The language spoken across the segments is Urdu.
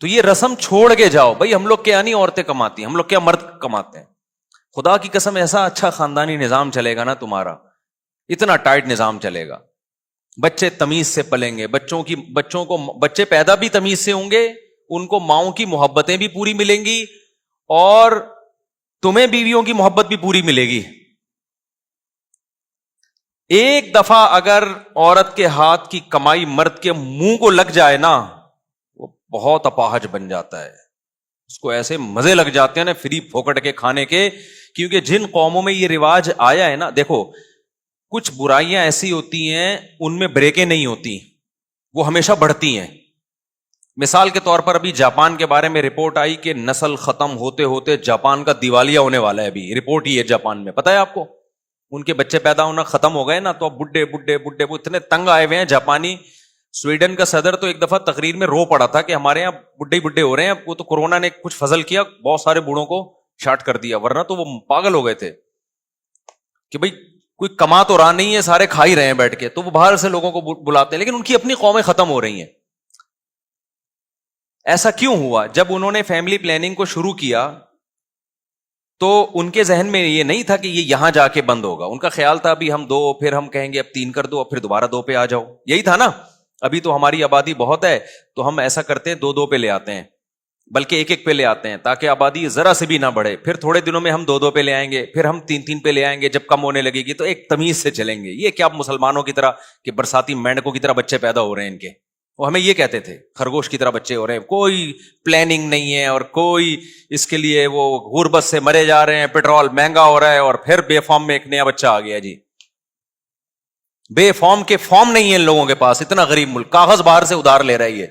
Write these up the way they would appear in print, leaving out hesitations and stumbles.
تو یہ رسم چھوڑ کے جاؤ بھائی. ہم لوگ کیا نہیں عورتیں کماتی ہیں, ہم لوگ کیا مرد کماتے ہیں. خدا کی قسم ایسا اچھا خاندانی نظام چلے گا نا تمہارا, اتنا ٹائٹ نظام چلے گا. بچے تمیز سے پلیں گے, بچے پیدا بھی تمیز سے ہوں گے, ان کو ماؤں کی محبتیں بھی پوری ملیں گی, اور تمہیں بیویوں کی محبت بھی پوری ملے گی. ایک دفعہ اگر عورت کے ہاتھ کی کمائی مرد کے منہ کو لگ جائے نا, وہ بہت اپاہج بن جاتا ہے. اس کو ایسے مزے لگ جاتے ہیں نا فری پھوکٹ کے کھانے کے, کیونکہ جن قوموں میں یہ رواج آیا ہے نا, دیکھو کچھ برائیاں ایسی ہوتی ہیں ان میں بریکیں نہیں ہوتی, وہ ہمیشہ بڑھتی ہیں. مثال کے طور پر ابھی جاپان کے بارے میں رپورٹ آئی کہ نسل ختم ہوتے ہوتے جاپان کا دیوالیہ ہونے والا ہے. ابھی رپورٹ ہی ہے جاپان میں, پتا ہے آپ کو, ان کے بچے پیدا ہونا ختم ہو گئے نا, تو اب بڈھے بڈھے بڈھے وہ اتنے تنگ آئے ہوئے ہیں جاپانی. سویڈن کا صدر تو ایک دفعہ تقریر میں رو پڑا تھا کہ ہمارے یہاں بڈھے بڈھے ہو رہے ہیں. وہ تو کورونا نے کچھ فضل کیا, بہت سارے بوڑھوں کو شاٹ کر دیا, ورنہ تو وہ پاگل ہو گئے تھے کہ بھائی کوئی کما تو رہا نہیں ہے, سارے کھا ہی رہے ہیں بیٹھ کے. تو وہ باہر سے لوگوں کو بلاتے ہیں, لیکن ان کی اپنی قومیں ختم ہو رہی ہیں. ایسا کیوں ہوا؟ جب انہوں نے فیملی پلاننگ کو شروع کیا تو ان کے ذہن میں یہ نہیں تھا کہ یہ یہاں جا کے بند ہوگا. ان کا خیال تھا ابھی ہم 2, پھر ہم کہیں گے اب 3 کر دو, اور پھر دوبارہ 2 پہ آ جاؤ. یہی تھا نا, ابھی تو ہماری آبادی بہت ہے تو ہم ایسا کرتے ہیں 2 پہ لے آتے ہیں, بلکہ 1 پہ لے آتے ہیں تاکہ آبادی ذرا سے بھی نہ بڑھے. پھر تھوڑے دنوں میں ہم 2 پہ لے آئیں گے, پھر ہم 3 پہ لے آئیں گے. جب کم ہونے لگے گی تو ایک تمیز سے چلیں گے. یہ کیا مسلمانوں کی طرح کہ برساتی مینڈکوں کی طرح بچے پیدا ہو رہے ہیں ان کے, وہ ہمیں یہ کہتے تھے خرگوش کی طرح بچے ہو رہے ہیں, کوئی پلاننگ نہیں ہے, اور کوئی اس کے لیے وہ غربت سے مرے جا رہے ہیں, پیٹرول مہنگا ہو رہا ہے, اور پھر بے فارم میں ایک نیا بچہ آ گیا. جی بے فارم کے فارم نہیں ہے ان لوگوں کے پاس, اتنا غریب ملک, کاغذ باہر سے ادھار لے رہا ہے یہ,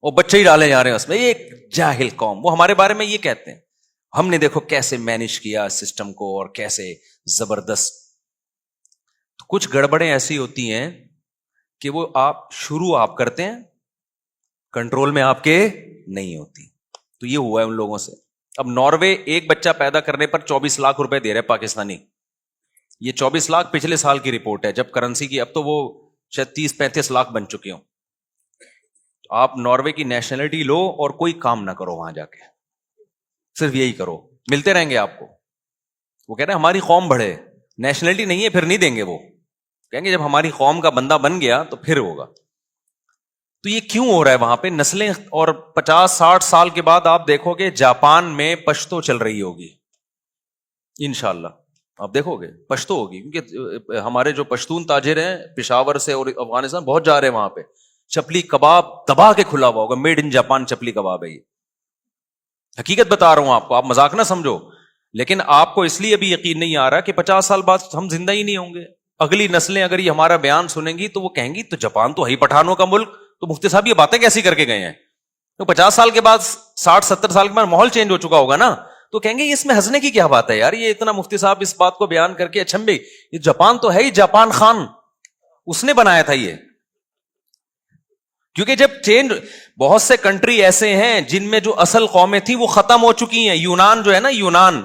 وہ بچے ہی ڈالے جا رہے ہیں اس میں. ایک جاہل قوم, وہ ہمارے بارے میں یہ کہتے ہیں. ہم نے دیکھو کیسے مینج کیا سسٹم کو, اور کیسے زبردست. تو کچھ گڑبڑیں ایسی ہوتی ہیں کہ وہ شروع آپ کرتے ہیں, کنٹرول میں آپ کے نہیں ہوتی. تو یہ ہوا ہے ان لوگوں سے. اب ناروے ایک بچہ پیدا کرنے پر 24 لاکھ روپے دے رہے پاکستانی. یہ 24 لاکھ پچھلے سال کی رپورٹ ہے جب کرنسی کی, اب تو وہ شاید 30-35 لاکھ بن چکے ہوں. آپ ناروے کی نیشنلٹی لو اور کوئی کام نہ کرو وہاں جا کے, صرف یہی کرو, ملتے رہیں گے آپ کو. وہ کہہ رہے ہیں ہماری قوم بڑھے, نیشنلٹی نہیں ہے پھر نہیں دیں گے. وہ کہیں گے جب ہماری قوم کا بندہ بن گیا تو پھر ہوگا. تو یہ کیوں ہو رہا ہے وہاں پہ نسلیں, اور 50-60 سال کے بعد آپ دیکھو گے جاپان میں پشتو چل رہی ہوگی انشاءاللہ. آپ دیکھو گے پشتو ہوگی, کیونکہ ہمارے جو پشتون تاجر ہیں پشاور سے اور افغانستان بہت جا رہے ہیں وہاں پہ. چپلی کباب دبا کے کھلا ہوا ہوگا, میڈ ان جاپان چپلی کباب ہے یہ. حقیقت بتا رہا ہوں آپ کو, آپ مذاق نہ سمجھو. لیکن آپ کو اس لیے ابھی یقین نہیں آ رہا کہ 50 سال بعد ہم زندہ ہی نہیں ہوں گے. اگلی نسلیں اگر یہ ہمارا بیان سنیں گی تو وہ کہیں گی تو جاپان تو ہے ہی پٹھانوں کا ملک, تو مفتی صاحب یہ باتیں کیسی کر کے گئے ہیں. تو 50 سال کے بعد 60-70 سال کے بعد ماحول چینج ہو چکا ہوگا نا, تو کہیں گے اس میں ہنسنے کی کیا بات ہے یار, یہ اتنا مفتی صاحب اس بات کو بیان کر کے اچھا بھائی یہ جاپان تو ہے ہی, جاپان خان اس نے بنایا تھا یہ. کیونکہ جب چینج, بہت سے کنٹری ایسے ہیں جن میں جو اصل قومیں تھیں وہ ختم ہو چکی ہیں. یونان جو ہے نا, یونان,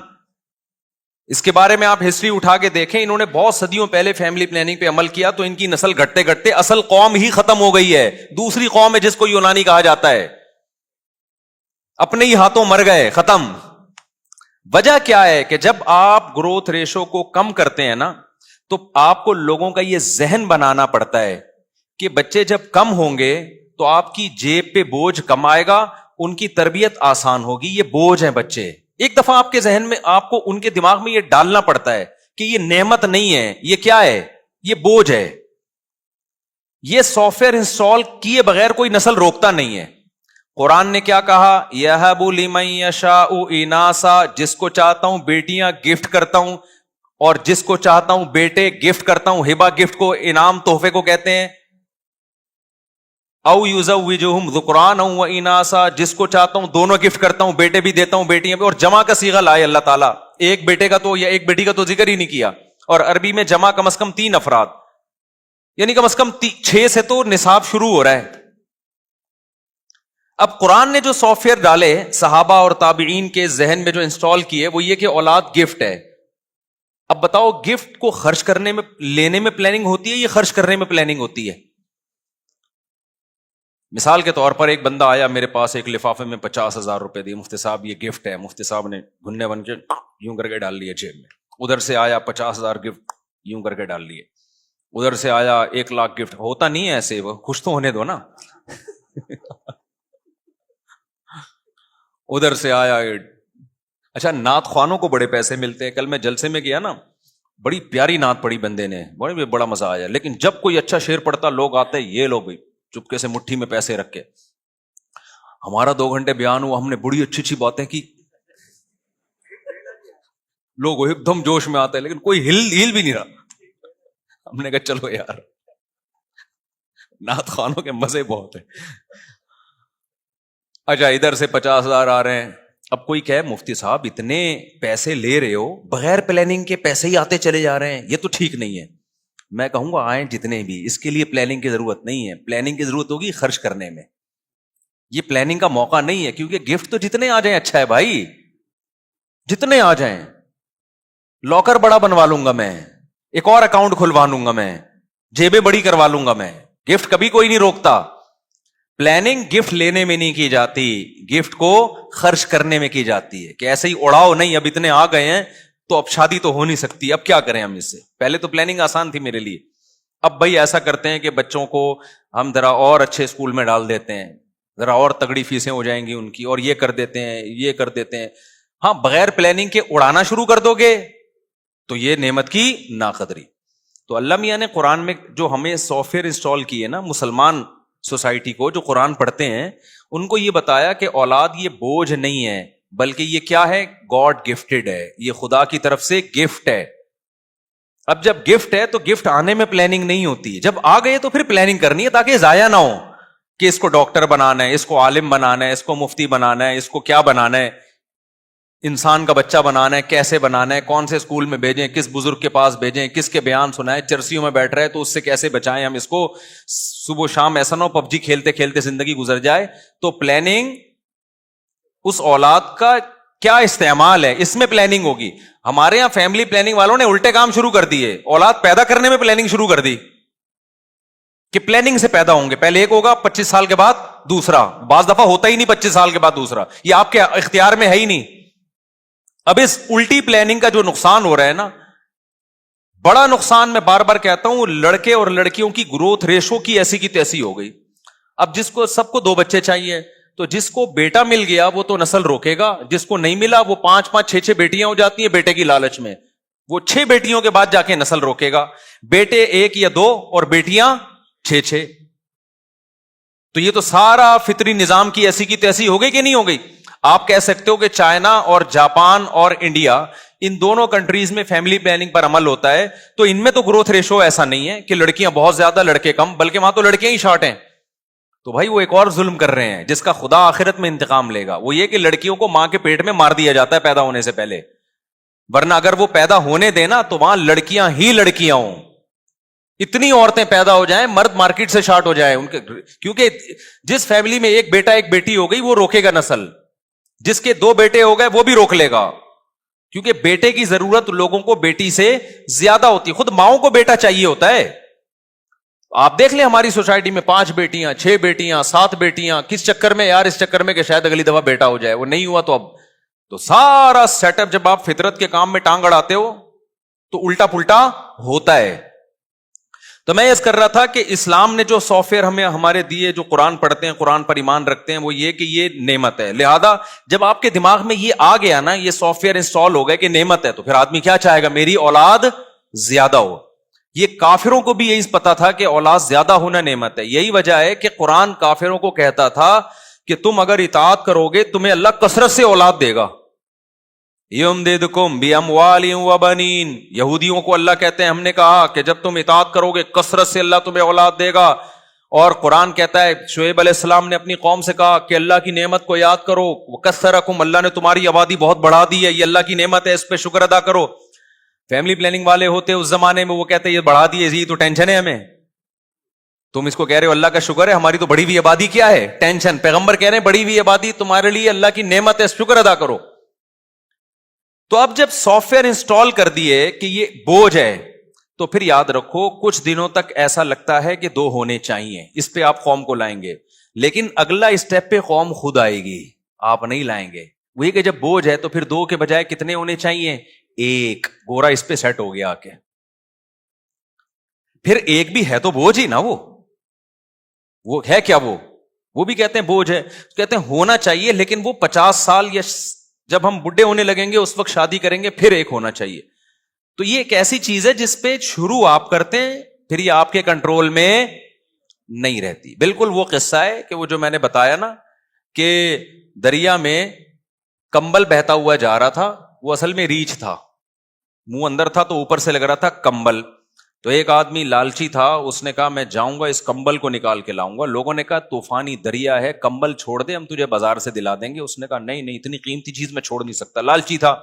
اس کے بارے میں آپ ہسٹری اٹھا کے دیکھیں, انہوں نے بہت صدیوں پہلے فیملی پلاننگ پہ عمل کیا تو ان کی نسل گھٹتے گھٹتے اصل قوم ہی ختم ہو گئی ہے. دوسری قوم ہے جس کو یونانی کہا جاتا ہے, اپنے ہی ہاتھوں مر گئے, ختم. وجہ کیا ہے کہ جب آپ گروتھ ریشو کو کم کرتے ہیں نا تو آپ کو لوگوں کا یہ ذہن بنانا پڑتا ہے کہ بچے جب کم ہوں گے تو آپ کی جیب پہ بوجھ کم آئے گا, ان کی تربیت آسان ہوگی. یہ بوجھ ہیں بچے. ایک دفعہ آپ کے ذہن میں, آپ کو ان کے دماغ میں یہ ڈالنا پڑتا ہے کہ یہ نعمت نہیں ہے, یہ کیا ہے, یہ بوجھ ہے. یہ سافٹ ویئر انسٹال کیے بغیر کوئی نسل روکتا نہیں ہے. قرآن نے کیا کہا, یَهَبُ لِمَن یَشَاءُ إِنَاثًا, جس کو چاہتا ہوں بیٹیاں گفٹ کرتا ہوں, اور جس کو چاہتا ہوں بیٹے گفٹ کرتا ہوں. ہبہ گفٹ کو, انعام تحفے کو کہتے ہیں. او یزوجہم ذکرانا و اناثا, جس کو چاہتا ہوں دونوں گفٹ کرتا ہوں, بیٹے بھی دیتا ہوں بیٹیاں بھی. اور جمع کا صیغہ لائے اللہ تعالیٰ, ایک بیٹے کا تو یا ایک بیٹی کا تو ذکر ہی نہیں کیا. اور عربی میں جمع کم از کم 3 افراد, یعنی کم از کم 6 سے تو نصاب شروع ہو رہا ہے. اب قرآن نے جو سافٹ ویئر ڈالے صحابہ اور تابعین کے ذہن میں جو انسٹال کیے وہ یہ کہ اولاد گفٹ ہے. اب بتاؤ گفٹ کو خرچ کرنے میں, لینے میں پلاننگ ہوتی ہے یا خرچ کرنے میں پلاننگ ہوتی ہے؟ مثال کے طور پر ایک بندہ آیا میرے پاس، ایک لفافے میں 50,000 روپے دیے، مفتی صاحب یہ گفٹ ہے. مفتی صاحب نے گھننے بن کے یوں کر کے ڈال لیے جیب میں. ادھر سے آیا 50,000 گفٹ یوں کر کے ڈال لیے. ادھر سے آیا 1,00,000 گفٹ. ہوتا نہیں ہے ایسے، وہ خوش تو ہونے دو نا. ادھر سے آیا. اچھا نعت خوانوں کو بڑے پیسے ملتے ہیں. کل میں جلسے میں گیا نا، بڑی پیاری نعت پڑھی بندے نے، بڑا مزہ آیا. لیکن جب کوئی اچھا شعر پڑھتا لوگ آتے، یہ لو بھائی چپکے سے مٹھی میں پیسے رکھ کے. ہمارا 2 گھنٹے بیان ہوا، ہم نے بڑی اچھی اچھی باتیں کی، لوگ ایک دم جوش میں آتے ہیں، لیکن کوئی ہل بھی نہیں رہا. ہم نے کہا چلو یار، نعت خوانوں کے مزے بہت ہیں. اچھا ادھر سے 50,000 آ رہے ہیں. اب کوئی کہے مفتی صاحب اتنے پیسے لے رہے ہو، بغیر پلاننگ کے پیسے ہی آتے چلے جا رہے ہیں، یہ تو ٹھیک نہیں ہے. میں کہوں گا آئیں جتنے بھی، اس کے لیے پلاننگ کی ضرورت نہیں ہے. پلاننگ کی ضرورت ہوگی خرچ کرنے میں. یہ پلاننگ کا موقع نہیں ہے، کیونکہ گفٹ تو جتنے آ جائیں اچھا ہے بھائی، جتنے آ جائیں. لاکر بڑا بنوا لوں گا میں، ایک اور اکاؤنٹ کھلوا لوں گا میں، جیبیں بڑی کروا لوں گا میں. گفٹ کبھی کوئی نہیں روکتا. پلاننگ گفٹ لینے میں نہیں کی جاتی، گفٹ کو خرچ کرنے میں کی جاتی ہے. کہ ایسے ہی اڑاؤ نہیں، اب اتنے آ گئے ہیں تو اب شادی تو ہو نہیں سکتی، اب کیا کریں ہم اس سے. پہلے تو پلاننگ آسان تھی میرے لیے. اب بھائی ایسا کرتے ہیں کہ بچوں کو ہم ذرا اور اچھے اسکول میں ڈال دیتے ہیں، ذرا اور تگڑی فیسیں ہو جائیں گی ان کی، اور یہ کر دیتے ہیں یہ کر دیتے ہیں. ہاں بغیر پلاننگ کے اڑانا شروع کر دو گے تو یہ نعمت کی ناقدری. تو اللہ میاں نے قرآن میں جو ہمیں سافٹ ویئر انسٹال کیے نا، مسلمان سوسائٹی کو جو قرآن پڑھتے ہیں ان کو یہ بتایا کہ اولاد یہ بوجھ نہیں ہے، بلکہ یہ کیا ہے؟ گاڈ گفٹڈ ہے، یہ خدا کی طرف سے گفٹ ہے. اب جب گفٹ ہے تو گفٹ آنے میں پلاننگ نہیں ہوتی، جب آ گئے تو پھر پلاننگ کرنی ہے تاکہ ضائع نہ ہو. کہ اس کو ڈاکٹر بنانا ہے، اس کو عالم بنانا ہے، اس کو مفتی بنانا ہے، اس کو کیا بنانا ہے، انسان کا بچہ بنانا ہے، کیسے بنانا ہے، کون سے اسکول میں بھیجیں، کس بزرگ کے پاس بھیجیں، کس کے بیان سنائیں، چرسیوں میں بیٹھ رہے تو اس سے کیسے بچائیں ہم اس کو، صبح شام ایسا نہ ہو پب جی کھیلتے کھیلتے زندگی گزر جائے. تو پلاننگ اس اولاد کا کیا استعمال ہے اس میں پلاننگ ہوگی. ہمارے یہاں فیملی پلاننگ والوں نے الٹے کام شروع کر دیے، اولاد پیدا کرنے میں پلاننگ شروع کر دی کہ پلاننگ سے پیدا ہوں گے، پہلے ایک ہوگا 25 سال کے بعد دوسرا. بعض دفعہ ہوتا ہی نہیں 25 سال کے بعد دوسرا، یہ آپ کے اختیار میں ہے ہی نہیں. اب اس الٹی پلاننگ کا جو نقصان ہو رہا ہے نا، بڑا نقصان، میں بار بار کہتا ہوں، لڑکے اور لڑکیوں کی گروتھ ریشو کی ایسی کی تیسی ہو گئی. اب جس کو سب کو 2 بچے چاہیے، تو جس کو بیٹا مل گیا وہ تو نسل روکے گا، جس کو نہیں ملا وہ 5 6 بیٹیاں ہو جاتی ہیں بیٹے کی لالچ میں، وہ 6 بیٹیوں کے بعد جا کے نسل روکے گا. بیٹے 1 یا 2 اور بیٹیاں 6. تو یہ تو سارا فطری نظام کی ایسی کی تیسی ہو گئی کہ نہیں ہو گئی. آپ کہہ سکتے ہو کہ چائنا اور جاپان اور انڈیا، ان دونوں کنٹریز میں فیملی پلاننگ پر عمل ہوتا ہے، تو ان میں تو گروتھ ریشو ایسا نہیں ہے کہ لڑکیاں بہت زیادہ لڑکے کم، بلکہ وہاں تو لڑکیاں ہی شارٹ ہیں. تو بھائی وہ ایک اور ظلم کر رہے ہیں جس کا خدا آخرت میں انتقام لے گا. وہ یہ کہ لڑکیوں کو ماں کے پیٹ میں مار دیا جاتا ہے پیدا ہونے سے پہلے، ورنہ اگر وہ پیدا ہونے دینا تو وہاں لڑکیاں ہی لڑکیاں ہوں. اتنی عورتیں پیدا ہو جائیں، مرد مارکیٹ سے شارٹ ہو جائے ان کے، کیونکہ جس فیملی میں ایک بیٹا ایک بیٹی ہو گئی وہ روکے گا نسل، جس کے 2 بیٹے ہو گئے وہ بھی روک لے گا، کیونکہ بیٹے کی ضرورت لوگوں کو بیٹی سے زیادہ ہوتی ہے. خود ماؤں کو بیٹا چاہیے ہوتا ہے. آپ دیکھ لیں ہماری سوسائٹی میں 5 بیٹیاں 6 بیٹیاں 7 بیٹیاں، کس چکر میں یار؟ اس چکر میں کہ شاید اگلی دفعہ بیٹا ہو جائے. وہ نہیں ہوا تو اب تو سارا سیٹ اپ، جب آپ فطرت کے کام میں ٹانگ اڑاتے ہو تو الٹا پلٹا ہوتا ہے. تو میں یہ کر رہا تھا کہ اسلام نے جو سافٹ ویئر ہمیں ہمارے دیے، جو قرآن پڑھتے ہیں، قرآن پر ایمان رکھتے ہیں، وہ یہ کہ یہ نعمت ہے. لہذا جب آپ کے دماغ میں یہ آ گیا نا، یہ سافٹ ویئر انسٹال ہو گئے کہ نعمت ہے، تو پھر آدمی کیا چاہے گا؟ میری اولاد زیادہ ہو. یہ کافروں کو بھی یہی پتا تھا کہ اولاد زیادہ ہونا نعمت ہے. یہی وجہ ہے کہ قرآن کافروں کو کہتا تھا کہ تم اگر اطاعت کرو گے تمہیں اللہ کثرت سے اولاد دے گا. یمددکم باموال وبنین، یہودیوں کو اللہ کہتے ہیں ہم نے کہا کہ جب تم اطاعت کرو گے کثرت سے اللہ تمہیں اولاد دے گا. اور قرآن کہتا ہے شعیب علیہ السلام نے اپنی قوم سے کہا کہ اللہ کی نعمت کو یاد کرو، وکثرکم، اللہ نے تمہاری آبادی بہت بڑھا دی ہے، یہ اللہ کی نعمت ہے، اس پہ شکر ادا کرو. فیملی پلاننگ والے ہوتے اس زمانے میں، وہ کہتے یہ بڑھا دیے، یہ تو ٹینشن ہے ہمیں. تم اس کو کہہ رہے ہو اللہ کا شکر ہے، ہماری تو بڑھی ہوئی آبادی کیا ہے؟ ٹینشن. پیغمبر کہہ رہے ہیں بڑھی ہوئی آبادی تمہارے لیے اللہ کی نعمت ہے، شکر ادا کرو. تو اب جب سافٹ ویئر انسٹال کر دیے کہ یہ بوجھ ہے، تو پھر یاد رکھو کچھ دنوں تک ایسا لگتا ہے کہ 2 ہونے چاہیے، اس پہ آپ قوم کو لائیں گے. لیکن اگلا اسٹیپ پہ قوم خود آئے گی, آپ نہیں لائیں گے. وہی کہ جب بوجھ ہے تو پھر 2 کے بجائے کتنے ہونے چاہیے؟ 1. گورا اس پہ سیٹ ہو گیا آ کے. پھر 1 بھی ہے تو بوجھ ہی نا, وہ ہے کیا, وہ بھی کہتے ہیں بوجھ ہے. کہتے ہیں ہونا چاہیے, لیکن وہ 50 سال یا جب ہم بڈھے ہونے لگیں گے اس وقت شادی کریں گے, پھر 1 ہونا چاہیے. تو یہ ایک ایسی چیز ہے جس پہ شروع آپ کرتے ہیں, پھر یہ آپ کے کنٹرول میں نہیں رہتی. بالکل وہ قصہ ہے کہ وہ جو میں نے بتایا نا کہ دریا میں کمبل بہتا ہوا جا رہا تھا, وہ اصل میں ریچھ تھا, منہ اندر تھا تو اوپر سے لگ رہا تھا کمبل. تو ایک آدمی لالچی تھا, اس نے کہا میں جاؤں گا اس کمبل کو نکال کے لاؤں گا. لوگوں نے کہا طوفانی دریا ہے, کمبل چھوڑ دے, ہم تجھے بازار سے دلا دیں گے. اس نے کہا نہیں نہیں, اتنی قیمتی چیز میں چھوڑ نہیں سکتا. لالچی تھا,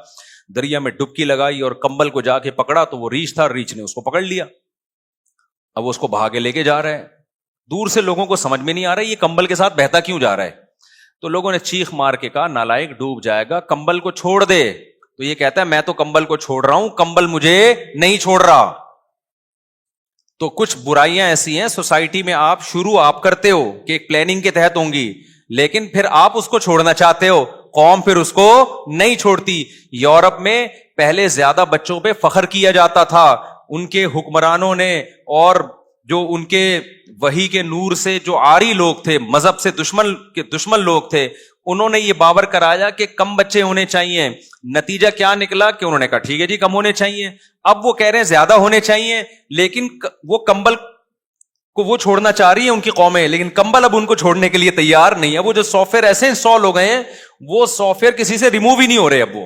دریا میں ڈبکی لگائی اور کمبل کو جا کے پکڑا تو وہ ریچھ تھا, ریچھ نے اس کو پکڑ لیا. اب وہ اس کو بہا کے لے کے جا رہا ہے. دور سے لوگوں کو سمجھ میں نہیں آ رہا ہے یہ کمبل کے ساتھ بہتا کیوں جا رہا ہے. تو لوگوں نے چیخ مار کے کہا نالائق ڈوب جائے گا, کمبل کو چھوڑ دے. تو یہ کہتا ہے میں تو کمبل کو چھوڑ رہا ہوں, کمبل مجھے نہیں چھوڑ رہا. تو کچھ برائیاں ایسی ہیں سوسائٹی میں, آپ شروع آپ کرتے ہو کہ ایک پلاننگ کے تحت ہوں گی, لیکن پھر آپ اس کو چھوڑنا چاہتے ہو, قوم پھر اس کو نہیں چھوڑتی. یورپ میں پہلے زیادہ بچوں پہ فخر کیا جاتا تھا, ان کے حکمرانوں نے اور جو ان کے وحی کے نور سے جو عاری لوگ تھے, مذہب سے دشمن لوگ تھے, انہوں نے یہ باور کرایا کہ کم بچے ہونے چاہیے. نتیجہ کیا نکلا کہ انہوں نے کہا ٹھیک ہے جی کم ہونے چاہیے. اب وہ کہہ رہے ہیں زیادہ ہونے چاہیے, لیکن وہ کمبل کو وہ چھوڑنا چاہ رہی ہے ان کی قومیں, لیکن کمبل اب ان کو چھوڑنے کے لیے تیار نہیں ہے. وہ جو سافٹ ویئر ایسے 100 لوگ ہیں, وہ سافٹ ویئر کسی سے ریموو ہی نہیں ہو رہے اب وہ.